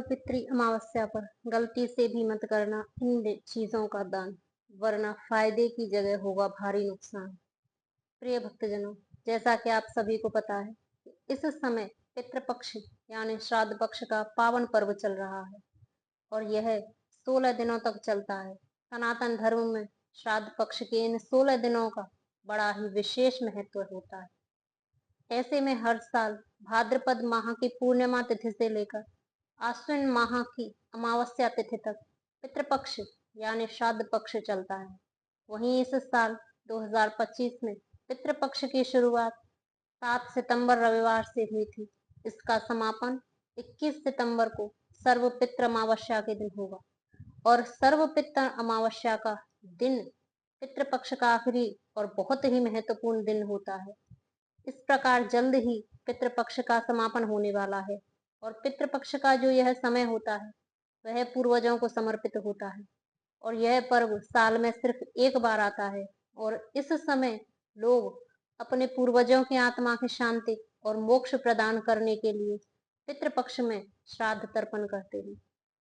सर्वपितृ अमावस्या पर गलती से भी मत करना इन चीजों का दान, वरना फायदे की जगह होगा भारी नुकसान। प्रिय भक्तजनों, जैसा कि आप सभी को पता है कि इस समय पितृपक्ष यानी श्राद्ध पक्ष का पावन पर्व चल रहा है और यह 16 दिनों तक चलता है। सनातन धर्म में श्राद्ध पक्ष के इन 16 दिनों का बड़ा ही विशेष महत्व होता है। ऐसे में हर साल भाद्रपद माह की पूर्णिमा तिथि से लेकर आश्विन माह की अमावस्या तिथि तक पितृपक्ष यानी श्राद्ध पक्ष चलता है। वहीं इस साल 2025 में पितृपक्ष की शुरुआत 7 सितंबर रविवार से हुई थी। इसका समापन 21 सितंबर को सर्वपितृ अमावस्या के दिन होगा और सर्वपितृ अमावस्या का दिन पितृपक्ष का आखिरी और बहुत ही महत्वपूर्ण दिन होता है। इस प्रकार जल्द ही पितृपक्ष का समापन होने वाला है और पितृपक्ष का जो यह समय होता है वह पूर्वजों को समर्पित होता है और यह पर्व साल में सिर्फ एक बार आता है और इस समय लोग अपने पूर्वजों की आत्मा की शांति और मोक्ष प्रदान करने के लिए पितृपक्ष में श्राद्ध तर्पण करते हैं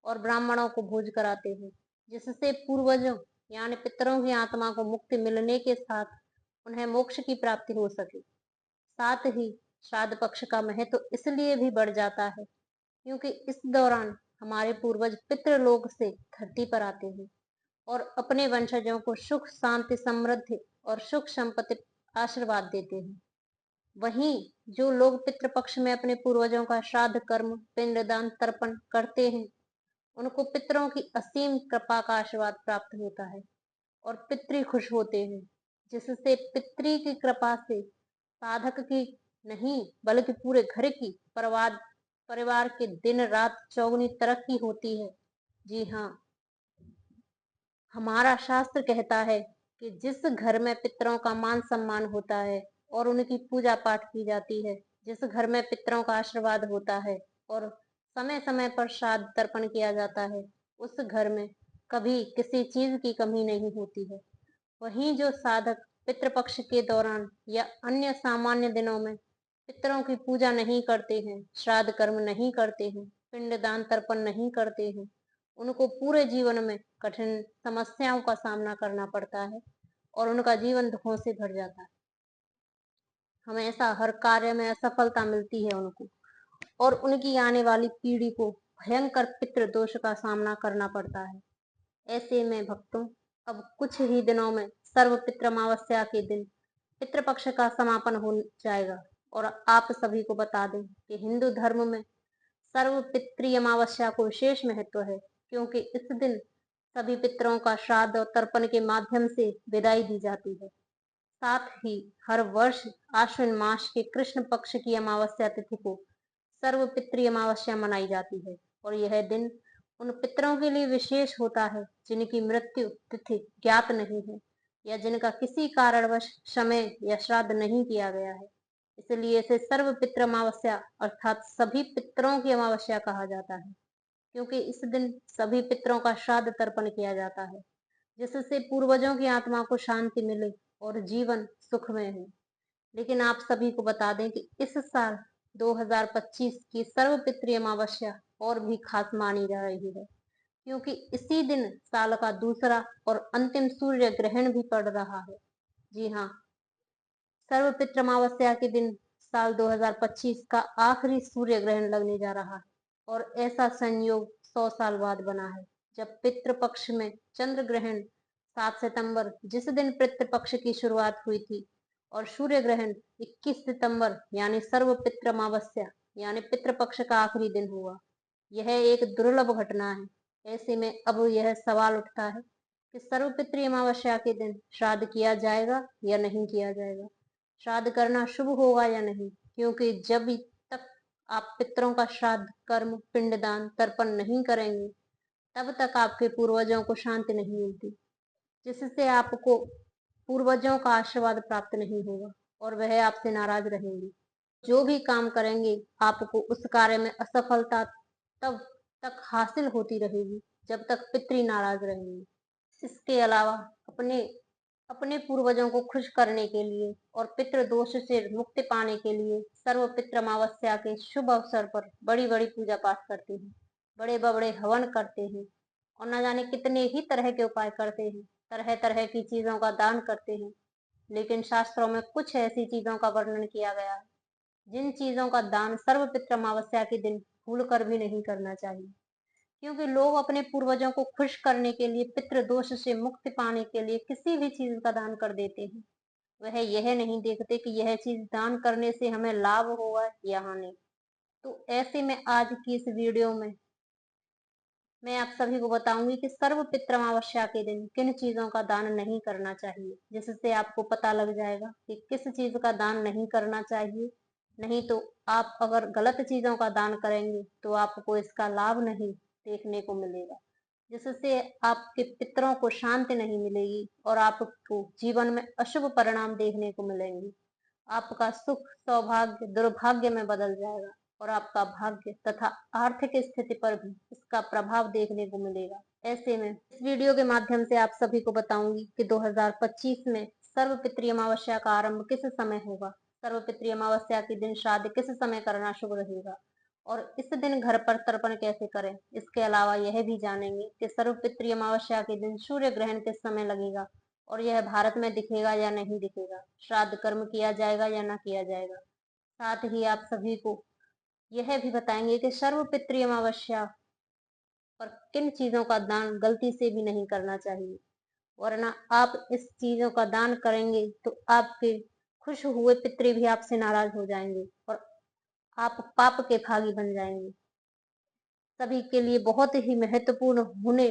और ब्राह्मणों को भोज कराते हैं, जिससे पूर्वजों यानी पितरों की आत्मा को मुक्ति मिलने के साथ उन्हें मोक्ष की प्राप्ति हो सके। साथ ही श्राद्ध पक्ष का महत्व इसलिए भी बढ़ जाता है क्योंकि इस दौरान हमारे पूर्वज पितृलोक से धरती पर आते हैं और अपने वंशजों को सुख शांति समृद्धि और सुख संपत्ति आशीर्वाद देते हैं। वहीं जो लोग पितृपक्ष में अपने पूर्वजों का श्राद्ध कर्म पिंडदान तर्पण करते हैं उनको पितरों की असीम कृपा का आशीर्वाद प्राप्त होता है और पितृ खुश होते हैं, जिससे पितृ की कृपा से साधक की नहीं बल्कि पूरे घर की परिवार के दिन रात चौगुनी तरक्की होती है। जी हाँ, हमारा शास्त्र कहता है कि जिस घर में पितरों का मान सम्मान होता है और उनकी पूजा पाठ की जाती है, जिस घर में पितरों का आशीर्वाद होता है और समय समय पर श्राद्ध तर्पण किया जाता है, उस घर में कभी किसी चीज की कमी नहीं होती है। वहीं जो साधक पितृपक्ष के दौरान या अन्य सामान्य दिनों में पितरों की पूजा नहीं करते हैं, श्राद्ध कर्म नहीं करते हैं, पिंडदान तर्पण नहीं करते हैं, उनको पूरे जीवन में कठिन समस्याओं का सामना करना पड़ता है और उनका जीवन दुखों से भर जाता है। हमेशा हर कार्य में असफलता मिलती है उनको और उनकी आने वाली पीढ़ी को भयंकर पितृ दोष का सामना करना पड़ता है। ऐसे में भक्तों, अब कुछ ही दिनों में सर्व पितृ अमावस्या के दिन पितृपक्ष का समापन हो जाएगा और आप सभी को बता दें कि हिंदू धर्म में सर्व पितृ अमावस्या को विशेष महत्व है क्योंकि इस दिन सभी पितरों का श्राद्ध और तर्पण के माध्यम से विदाई दी जाती है। साथ ही हर वर्ष आश्विन मास के कृष्ण पक्ष की अमावस्या तिथि को सर्व पितृ अमावस्या मनाई जाती है और यह दिन उन पितरों के लिए विशेष होता है जिनकी मृत्यु तिथि ज्ञात नहीं है या जिनका किसी कारणवश समय या श्राद्ध नहीं किया गया है। इसलिए इसे सर्व पितृ अमावस्या अर्थात सभी पितरों की अमावस्या कहा जाता है क्योंकि इस दिन सभी पितरों का श्राद्ध तर्पण किया जाता है, जिससे पूर्वजों की आत्मा को शांति मिले और जीवन सुखमय हो। लेकिन आप सभी को बता दें कि इस साल 2025 की सर्व पितृ अमावस्या और भी खास मानी जा रही है क्योंकि इसी दिन साल का दूसरा और अंतिम सूर्य ग्रहण भी पड़ रहा है। जी हाँ, सर्व पितृ अमावस्या के दिन साल 2025 का आखिरी सूर्य ग्रहण लगने जा रहा है और ऐसा संयोग 100 साल बाद बना है जब पितृपक्ष में चंद्र ग्रहण 7 सितंबर जिस दिन पितृपक्ष की शुरुआत हुई थी और सूर्य ग्रहण 21 सितंबर यानी सर्व पितृ अमावस्या यानी पितृपक्ष का आखिरी दिन हुआ। यह एक दुर्लभ घटना है। ऐसे में अब यह सवाल उठता है कि सर्व पितृ अमावस्या के दिन श्राद्ध किया जाएगा या नहीं किया जाएगा, श्राद्ध करना शुभ होगा या नहीं, क्योंकि जब तक आप पितरों का श्राद्ध कर्म पिंडदान तर्पण नहीं करेंगे तब तक आपके पूर्वजों को शांति नहीं मिलती, जिससे आपको पूर्वजों का आशीर्वाद प्राप्त नहीं होगा और वह आपसे नाराज रहेंगे। जो भी काम करेंगे आपको उस कार्य में असफलता तब तक हासिल होती रहेगी जब तक पितृ नाराज रहेंगे। इसके अलावा अपने अपने पूर्वजों को खुश करने के लिए और पितृ दोष से मुक्ति पाने के लिए सर्व पितृ अमावस्या के शुभ अवसर पर बड़ी बड़ी पूजा पाठ करते हैं। बड़े बड़े हवन करते हैं और न जाने कितने ही तरह के उपाय करते हैं, तरह तरह की चीजों का दान करते हैं। लेकिन शास्त्रों में कुछ ऐसी चीजों का वर्णन किया गया है जिन चीजों का दान सर्वपित्र अमावस्या के दिन भूल कर भी नहीं करना चाहिए, क्योंकि लोग अपने पूर्वजों को खुश करने के लिए, पितृ दोष से मुक्ति पाने के लिए किसी भी चीज का दान कर देते हैं। वह यह नहीं देखते कि यह चीज दान करने से हमें लाभ होगा या हानि। तो ऐसे में आज की इस वीडियो में मैं आप सभी को बताऊंगी कि सर्व पितृ अमावस्या के दिन किन चीजों का दान नहीं करना चाहिए, जिससे आपको पता लग जाएगा कि किस चीज का दान नहीं करना चाहिए। नहीं तो आप अगर गलत चीजों का दान करेंगे तो आपको इसका लाभ नहीं देखने को मिलेगा, जिससे आपके पितरों को शांति नहीं मिलेगी और आपको जीवन में अशुभ परिणाम देखने को मिलेंगे। आपका सुख सौभाग्य दुर्भाग्य में बदल जाएगा और आपका भाग्य तथा आर्थिक स्थिति पर भी इसका प्रभाव देखने को मिलेगा। ऐसे में इस वीडियो के माध्यम से आप सभी को बताऊंगी कि 2025 में सर्वपितृ अमावस्या का आरंभ किस समय होगा, सर्वपितृ अमावस्या के दिन श्राद्ध किस समय करना शुभ रहेगा और इस दिन घर पर तर्पण कैसे करें। इसके अलावा यह भी जानेंगे कि सर्वपितृ अमावस्या के दिन सूर्य ग्रहण किस समय लगेगा और यह भारत में दिखेगा या नहीं दिखेगा, श्राद्ध कर्म किया जाएगा या ना किया जाएगा। साथ ही आप सभी को यह भी बताएंगे कि सर्व पितृ अमावस्या पर किन चीजों का दान गलती से भी नहीं करना चाहिए, वरना आप इस चीजों का दान करेंगे तो आपके खुश हुए पितृ भी आपसे नाराज हो जाएंगे और आप पाप के भागी बन जाएंगे। सभी के लिए बहुत ही महत्वपूर्ण होने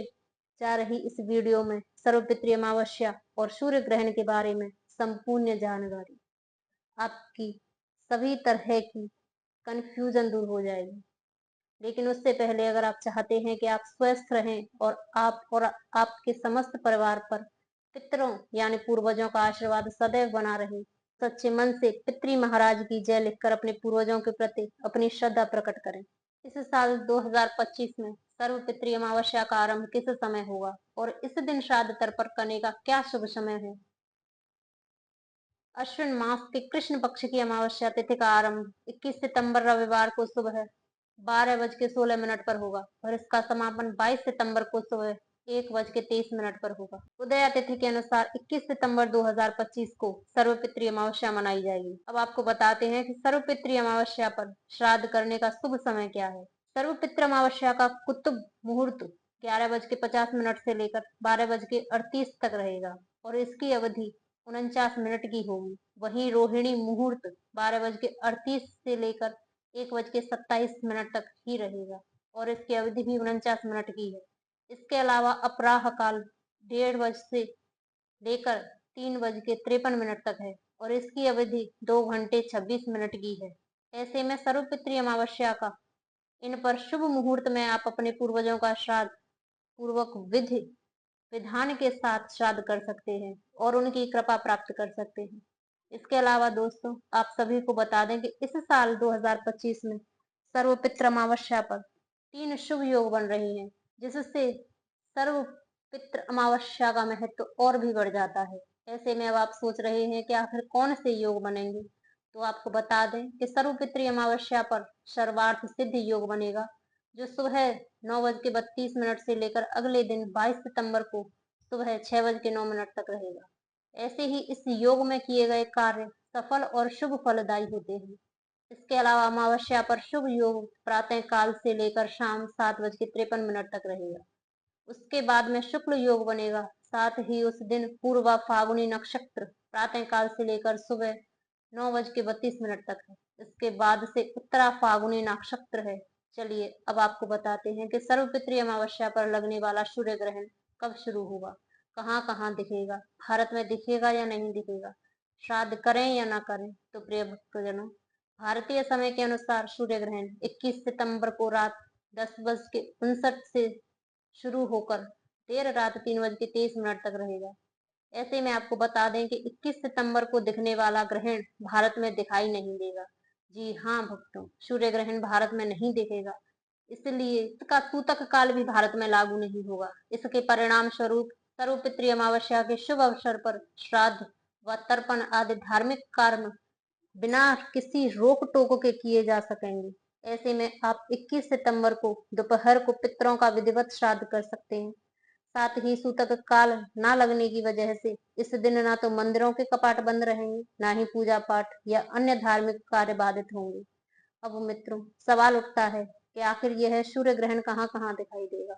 जा रही इस वीडियो में सर्वपितृ अमावस्या और सूर्य ग्रहण के बारे में संपूर्ण जानकारी, आपकी सभी तरह की कंफ्यूजन दूर हो जाएगी। लेकिन उससे पहले अगर आप चाहते हैं कि आप स्वस्थ रहें और आप और आपके समस्त परिवार पर पितरों यानी पूर्वजों का आशीर्वाद सदैव बना रहे, सच्चे मन से पितृ महाराज की जय लिखकर अपने पूर्वजों के प्रति अपनी श्रद्धा प्रकट करें। इस साल 2025 में सर्व पितृ अमावस्या का आरंभ किस समय होगा और इस दिन श्राद्ध तर्पण करने का क्या शुभ समय है। अश्विन मास के कृष्ण पक्ष की अमावस्या तिथि का आरंभ 21 सितंबर रविवार को सुबह 12:16 पर होगा और इसका समापन 22 सितंबर को सुबह 1:23 पर होगा। उदया तिथि के अनुसार 21 सितंबर 2025 को सर्वपितृ अमावस्या मनाई जाएगी। अब आपको बताते हैं कि सर्वपितृ अमावस्या पर श्राद्ध करने का शुभ समय क्या है। सर्वपितृ अमावस्या का कुतुब मुहूर्त 11:50 से लेकर 12:38 तक रहेगा और इसकी अवधि 49 मिनट की होगी। वहीं रोहिणी मुहूर्त 12:38 से लेकर 1:27 तक ही रहेगा और इसकी अवधि भी 49 मिनट की है। इसके अलावा अपराह काल 1:30 से लेकर 3:53 तक है और इसकी अवधि 2 घंटे 26 मिनट की है। ऐसे में सर्वपितृ अमावस्या का इन पर शुभ मुहूर्त में आप अपने पूर्वजों का श्राद्ध पूर्वक विधि विधान के साथ श्राद्ध कर सकते हैं और उनकी कृपा प्राप्त कर सकते हैं। इसके अलावा दोस्तों आप सभी को बता दें कि इस साल 2025 में सर्वपितृ अमावस्या पर 3 शुभ योग बन रही हैं, जिससे सर्वपितृ अमावस्या का महत्व और भी बढ़ जाता है। ऐसे में अब आप सोच रहे हैं कि आखिर कौन से योग बनेंगे, तो आपको बता दें कि सर्वपितृ अमावस्या पर सर्वार्थ सिद्ध योग बनेगा, जो सुबह 9:32 से लेकर अगले दिन 22 सितंबर को सुबह 6:09 तक रहेगा। ऐसे ही इस योग में किए गए कार्य सफल और शुभ फलदायी होते हैं। इसके अलावा अमावस्या पर शुभ योग प्रातः काल से लेकर शाम 7:53 तक रहेगा। उसके बाद में शुक्ल योग बनेगा। साथ ही उस दिन पूर्वा फागुनी नक्षत्र प्रातः काल से लेकर सुबह 9:32 तक है। इसके बाद से उत्तरा फागुनी नक्षत्र है। चलिए अब आपको बताते हैं कि सर्वपितृ अमावस्या पर लगने वाला सूर्य ग्रहण कब शुरू होगा, कहाँ कहाँ दिखेगा, भारत में दिखेगा या नहीं दिखेगा, श्राद्ध करें या ना करें। तो प्रिय भक्तजनों, भारतीय समय के अनुसार सूर्य ग्रहण 21 सितंबर को रात 10:59 से शुरू होकर देर रात 3:23 तक रहेगा। ऐसे में आपको बता दें कि 21 सितंबर को दिखने वाला ग्रहण भारत में दिखाई नहीं देगा। जी हाँ भक्तों, सूर्य ग्रहण भारत में नहीं दिखेगा, इसलिए इसका सूतक काल भी भारत में लागू नहीं होगा। इसके परिणाम स्वरूप सर्वपितृ अमावस्या के शुभ अवसर पर श्राद्ध व तर्पण आदि धार्मिक कर्म बिना किसी रोक टोक के किए जा सकेंगे। ऐसे में आप 21 सितंबर को दोपहर को पितरों का विधिवत श्राद्ध कर सकते हैं। साथ ही सूतक काल ना लगने की वजह से इस दिन ना तो मंदिरों के कपाट बंद रहेंगे, ना ही पूजा पाठ या अन्य धार्मिक कार्य बाधित होंगे। अब मित्रों, सवाल उठता है कि आखिर यह सूर्य ग्रहण कहाँ कहाँ दिखाई देगा।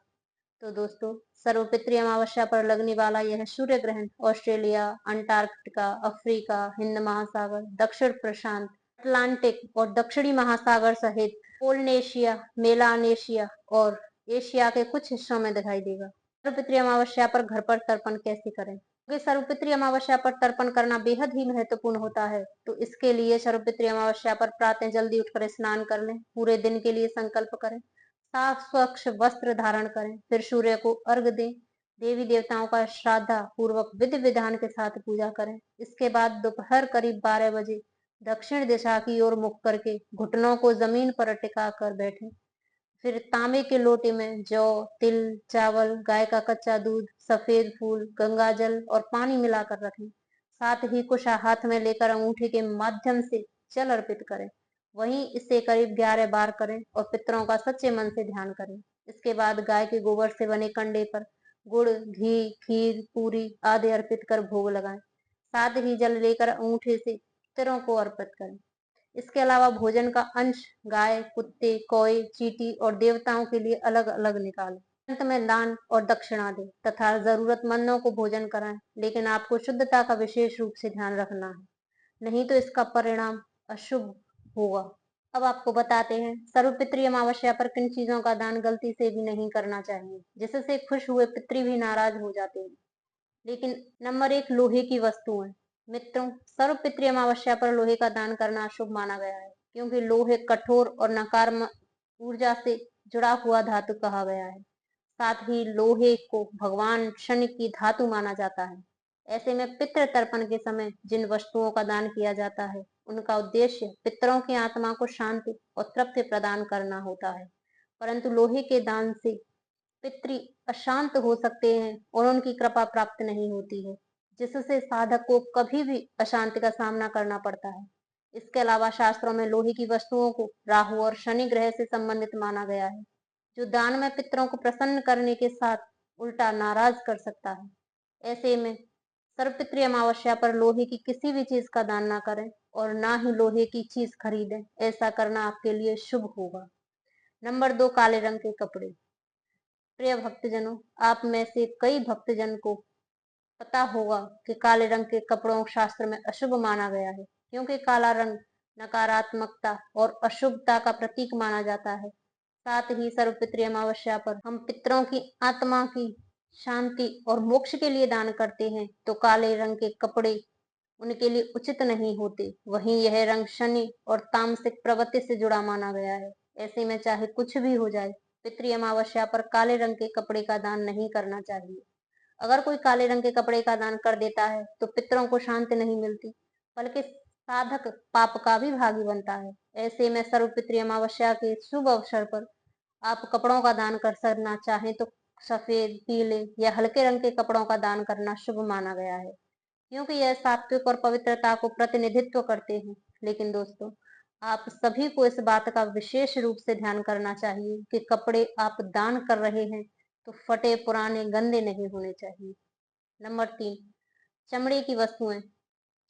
तो दोस्तों, सर्वपितृ अमावस्या पर लगने वाला यह सूर्य ग्रहण ऑस्ट्रेलिया, अंटार्कटिका, अफ्रीका, हिंद महासागर, दक्षिण प्रशांत, अटलांटिक और दक्षिणी महासागर सहित पोलिनेशिया, मेलानेशिया और एशिया के कुछ हिस्सों में दिखाई देगा। सर्वपितृ अमावस्या पर घर पर तर्पण कैसे करें? क्योंकि सर्वपितृ अमावस्या पर तर्पण करना बेहद ही महत्वपूर्ण होता है, तो इसके लिए सर्वपितृ अमावस्या पर प्रातः जल्दी उठकर स्नान कर लें, पूरे दिन के लिए संकल्प करें, साफ स्वच्छ वस्त्र धारण करें, फिर सूर्य को अर्घ दें, देवी देवताओं का श्रद्धा पूर्वक विधि विधान के साथ पूजा करें। इसके बाद दोपहर करीब 12 बजे दक्षिण दिशा की ओर मुख करके घुटनों को जमीन पर टिका कर बैठें। फिर तांबे के लोटे में जौ, तिल, चावल, गाय का कच्चा दूध, सफेद फूल, गंगा जल और पानी मिलाकर रखें। साथ ही कुछ हाथ में लेकर अंगूठे के माध्यम से जल अर्पित करें। वहीं इसे करीब 11 बार करें और पितरों का सच्चे मन से ध्यान करें। इसके बाद गाय के गोबर से बने कंडे पर गुड़, घी, खीर, पूरी आदि अर्पित कर भोग लगाएं। साथ ही जल लेकर अंगूठे से पितरों को अर्पित करें। इसके अलावा भोजन का अंश गाय, कुत्ते, कौए, चींटी और देवताओं के लिए अलग अलग निकालें। अंत में दान और दक्षिणा दें तथा जरूरतमंदों को भोजन कराएं, लेकिन आपको शुद्धता का विशेष रूप से ध्यान रखना है, नहीं तो इसका परिणाम अशुभ होगा। अब आपको बताते हैं सर्वपितृ अमावस्या पर किन चीजों का दान गलती से भी नहीं करना चाहिए, जिससे खुश हुए पितृ भी नाराज हो जाते हैं। लेकिन नंबर 1, लोहे की वस्तुएं। मित्रों, सर्वपितृ अमावस्या पर लोहे का दान करना अशुभ माना गया है, क्योंकि लोहे कठोर और नकारात्मक ऊर्जा से जुड़ा हुआ धातु कहा गया है। साथ ही लोहे को भगवान शनि की धातु माना जाता है। ऐसे में पितृ तर्पण के समय जिन वस्तुओं का दान किया जाता है, उनका उद्देश्य पितरों की आत्मा को शांति और तृप्ति प्रदान करना होता है। परंतु लोहे के दान से पितृ अशांत हो सकते हैं और उनकी कृपा प्राप्त नहीं होती है, जिससे साधक को कभी भी अशांति का सामना करना पड़ता है। इसके अलावा शास्त्रों में लोहे की वस्तुओं को राहु और शनि ग्रह से संबंधित माना गया है, जो दान में पितरों को प्रसन्न करने के साथ उल्टा नाराज कर सकता है। ऐसे में सर्वपितृ अमावस्या पर लोहे की किसी भी चीज का दान ना करें और ना ही लोहे की चीज खरीदें। ऐसा करना आपके लिए शुभ होगा। नंबर 2, काले रंग के कपड़े। प्रिय भक्तजनों, आप में से कई भक्तजन को पता होगा कि काले रंग के कपड़ों को शास्त्र में अशुभ माना गया है, क्योंकि काला रंग नकारात्मकता और अशुभता का प्रतीक माना जाता है। साथ ही सर्वपितृ अमावस्या पर हम पितरों की आत्मा की शांति और मोक्ष के लिए दान करते हैं, तो काले रंग के कपड़े उनके लिए उचित नहीं होते। वहीं यह रंग शनि और तामसिक प्रवृत्ति से जुड़ा माना गया है। ऐसे में चाहे कुछ भी हो जाए, पितृ अमावस्या पर काले रंग के कपड़े का दान नहीं करना चाहिए। अगर कोई काले रंग के कपड़े का दान कर देता है तो पितरों को शांति नहीं मिलती, बल्कि साधक पाप का भी भागी बनता है। ऐसे में सर्वपितृ अमावस्या के शुभ अवसर पर आप कपड़ों का दान कर करना चाहें तो सफेद, पीले या हल्के रंग के कपड़ों का दान करना शुभ माना गया है, क्योंकि यह सात्विक और पवित्रता को प्रतिनिधित्व करते हैं। लेकिन दोस्तों, आप सभी को इस बात का विशेष रूप से ध्यान करना चाहिए कि कपड़े आप दान कर रहे हैं तो फटे, पुराने, गंदे नहीं होने चाहिए। नंबर 3, चमड़े की वस्तुएं।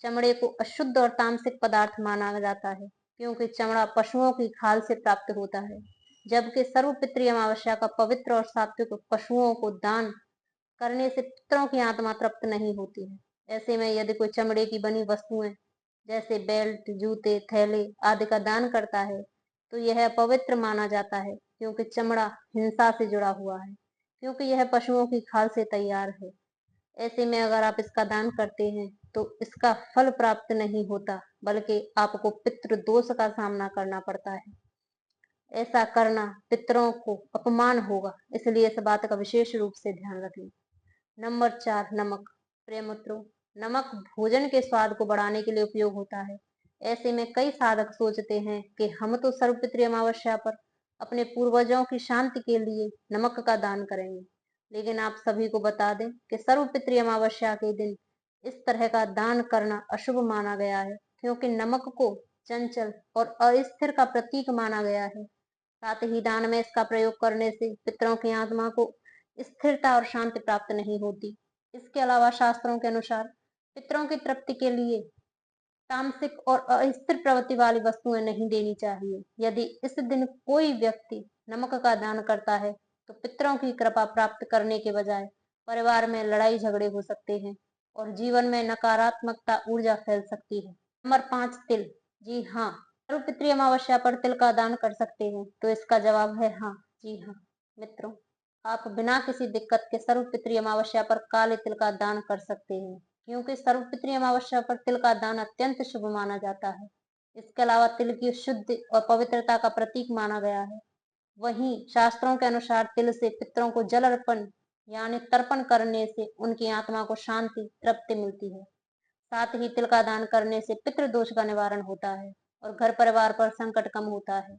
चमड़े को अशुद्ध और तामसिक पदार्थ माना जाता है, क्योंकि चमड़ा पशुओं की खाल से प्राप्त होता है, जबकि सर्वपितृ अमावस्या का पवित्र और सात्विक पशुओं को दान करने से पितरों की आत्मा तृप्त नहीं होती है। ऐसे में यदि कोई चमड़े की बनी वस्तुएं जैसे बेल्ट, जूते, थैले आदि का दान करता है तो यह अपवित्र माना जाता है, क्योंकि चमड़ा हिंसा से जुड़ा हुआ है, क्योंकि यह पशुओं की खाल से तैयार है। ऐसे में अगर आप इसका दान करते हैं तो इसका फल प्राप्त नहीं होता, बल्कि आपको पितृ दोष का सामना करना पड़ता है। ऐसा करना पितरों को अपमान होगा, इसलिए इस बात का विशेष रूप से ध्यान रखें। नंबर 4, नमक। प्रिय मित्रों, नमक भोजन के स्वाद को बढ़ाने के लिए उपयोग होता है। ऐसे में कई साधक सोचते हैं कि हम तो सर्वपितृ अमावस्या पर अपने पूर्वजों की शांति के लिए नमक का दान करेंगे, लेकिन आप सभी को बता दें कि सर्वपितृ अमावस्या के दिन इस तरह का दान करना अशुभ माना गया है, क्योंकि नमक को चंचल और अस्थिर का प्रतीक माना गया है। साथ ही दान में इसका प्रयोग करने से पितरों की आत्मा को स्थिरता और शांति प्राप्त नहीं होती। इसके अलावा शास्त्रों के अनुसार पितरों की तृप्ति के लिए तामसिक और अस्थिर प्रवृत्ति वाली वस्तुएं नहीं देनी चाहिए। यदि इस दिन कोई व्यक्ति नमक का दान करता है तो पितरों की कृपा प्राप्त करने के बजाय परिवार में लड़ाई झगड़े हो सकते हैं और जीवन में नकारात्मकता ऊर्जा फैल सकती है। नंबर 5, तिल। जी हाँ, सर्वपितृ अमावस्या पर तिल का दान कर सकते हैं? तो इसका जवाब है हाँ। जी हाँ मित्रों, आप बिना किसी दिक्कत के सर्वपितृ अमावस्या पर काले तिल का दान कर सकते हैं, क्योंकि सर्वपितृ अमावस्या पर तिल का दान अत्यंत शुभ माना जाता है। इसके अलावा तिल की शुद्ध और पवित्रता का प्रतीक माना गया है। वहीं शास्त्रों के अनुसार तिल से पितरों को जल अर्पण यानी तर्पण करने से उनकी आत्मा को शांति तृप्ति मिलती है। साथ ही तिल का दान करने से पितृ दोष का निवारण होता है और घर परिवार पर संकट कम होता है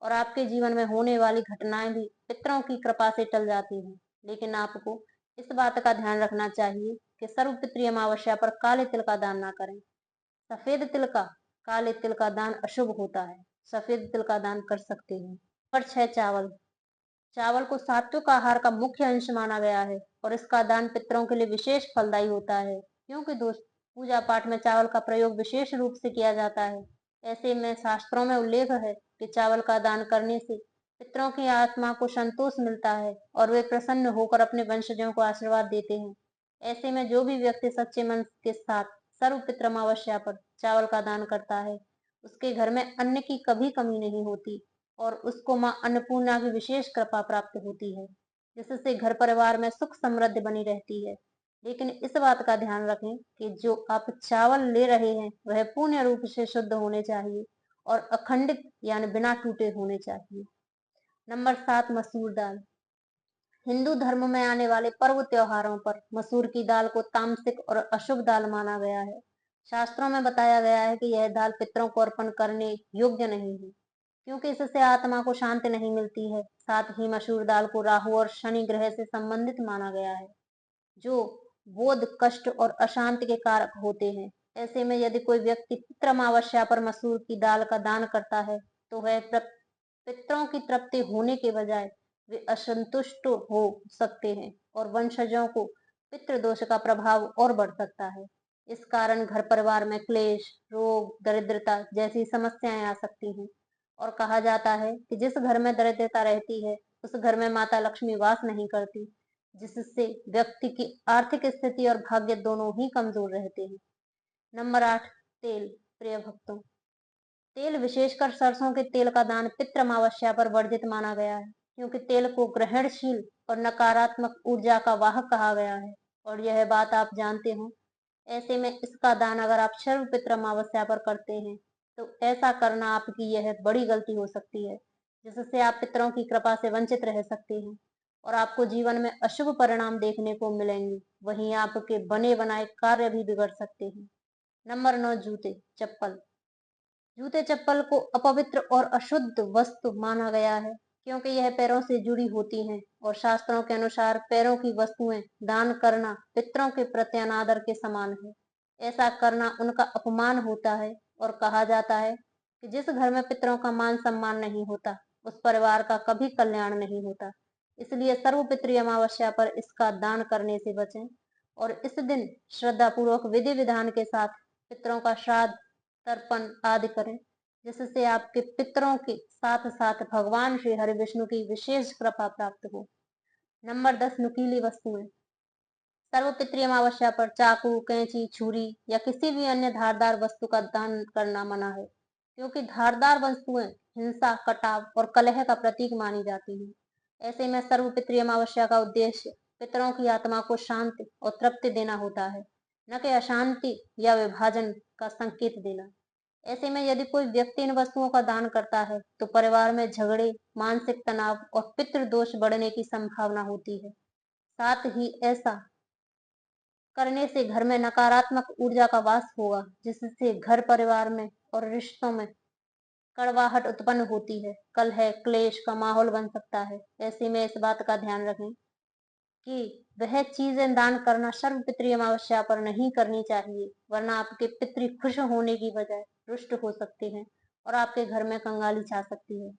और आपके जीवन में होने वाली घटनाएं भी पितरों की कृपा से टल जाती हैं। लेकिन आपको इस बात का ध्यान रखना चाहिए कि सर्वपितृ अमावस्या पर काले तिल का दान ना करें। सफेद तिल का काले तिल का दान अशुभ होता है। सफेद तिल का दान कर सकते हैं। नंबर 6, चावल। चावल को सात्विक आहार का मुख्य अंश माना गया है और इसका दान पितरों के लिए विशेष फलदायी होता है, क्योंकि दोस्त पूजा पाठ में चावल का प्रयोग विशेष रूप से किया जाता है। ऐसे में शास्त्रों में उल्लेख है कि चावल का दान करने से पितरों की आत्मा को संतोष मिलता है और वे प्रसन्न होकर अपने वंशजों को आशीर्वाद देते हैं। ऐसे में जो भी व्यक्ति सच्चे मन के साथ सर्व पितृ अमावस्या पर चावल का दान करता है, उसके घर में अन्न की कभी कमी नहीं होती और उसको माँ अन्नपूर्णा की विशेष कृपा प्राप्त होती है, जिससे घर परिवार में सुख समृद्धि बनी रहती है। लेकिन इस बात का ध्यान रखें कि जो आप चावल ले रहे हैं वह पूर्ण रूप से शुद्ध होने चाहिए और अखंडित यानी बिना टूटे होने चाहिए। नंबर 7, मसूर दाल। हिंदू धर्म में आने वाले पर्व त्योहारों पर मसूर की दाल को तामसिक और अशुभ दाल माना गया है। शास्त्रों में बताया गया है कि यह दाल पितरों को अर्पण करने योग्य नहीं है, क्योंकि इससे आत्मा को शांति नहीं मिलती है। साथ ही मसूर दाल को राहु और शनि ग्रह से संबंधित माना गया है, जो बोध कष्ट और अशांति के कारक होते हैं। ऐसे में यदि कोई व्यक्ति पितृ अमावस्या पर मसूर की दाल का दान करता है तो वह पितरों की तृप्ति होने के बजाय वे असंतुष्ट हो सकते हैं और वंशजों को पितृदोष का प्रभाव और बढ़ सकता है। इस कारण घर परिवार में क्लेश, रोग, दरिद्रता जैसी समस्याएं आ सकती हैं और कहा जाता है कि जिस घर में दरिद्रता रहती है उस घर में माता लक्ष्मी वास नहीं करती, जिससे व्यक्ति की आर्थिक स्थिति और भाग्य दोनों ही कमजोर रहते हैं। नंबर 8, तेल। प्रिय भक्तों, तेल विशेषकर सरसों के तेल का दान पितृ अमावस्या पर वर्जित माना गया है, क्योंकि तेल को ग्रहणशील और नकारात्मक ऊर्जा का वाहक कहा गया है और यह बात आप जानते हो। ऐसे में इसका दान अगर आप सर्व पितृ अमावस्या पर करते हैं तो ऐसा करना आपकी यह बड़ी गलती हो सकती है, जिससे आप पितरों की कृपा से वंचित रह सकते हैं और आपको जीवन में अशुभ परिणाम देखने को मिलेंगे। वहीं आपके बने बनाए कार्य भी बिगड़ सकते हैं। नंबर 9, जूते चप्पल। जूते चप्पल को अपवित्र और अशुद्ध वस्तु माना गया है, क्योंकि यह पैरों से जुड़ी होती हैं और शास्त्रों के अनुसार पैरों की वस्तुएं दान करना पितरों के प्रति अनादर के समान है। ऐसा करना उनका अपमान होता है और कहा जाता है कि जिस घर में पितरों का मान सम्मान नहीं होता उस परिवार का कभी कल्याण नहीं होता। इसलिए सर्वपितृ अमावस्या पर इसका दान करने से बचें और इस दिन श्रद्धा पूर्वक विधि विधान के साथ पितरों का श्राद्ध, तर्पण आदि करें, जिससे आपके पितरों के साथ साथ भगवान श्री हरि विष्णु की विशेष कृपा प्राप्त हो। नंबर 10, नुकीली वस्तुएं। सर्वपितृ अमावस्या पर चाकू, कैंची, छुरी या किसी भी अन्य धारदार वस्तु का दान करना मना है, क्योंकि धारदार वस्तुएं हिंसा, कटाव और कलह का प्रतीक मानी जाती हैं। ऐसे में सर्वपितृ अमावस्या का उद्देश्य पितरों की आत्मा को शांति और तृप्ति देना होता है, न कि अशांति या विभाजन का संकेत देना। ऐसे में यदि कोई व्यक्ति इन वस्तुओं का दान करता है तो परिवार में झगड़े, मानसिक तनाव और पितृदोष बढ़ने की संभावना होती है। साथ ही ऐसा करने से घर में नकारात्मक ऊर्जा का वास होगा, जिससे घर परिवार में और रिश्तों में कड़वाहट उत्पन्न होती है, कलह, क्लेश का माहौल बन सकता है। ऐसे में इस बात का ध्यान रखें कि वह चीजें दान करना सर्व पितृ अमावस्या पर नहीं करनी चाहिए, वरना आपके पितृ खुश होने की बजाय रुष्ट हो सकते हैं और आपके घर में कंगाली छा सकती है।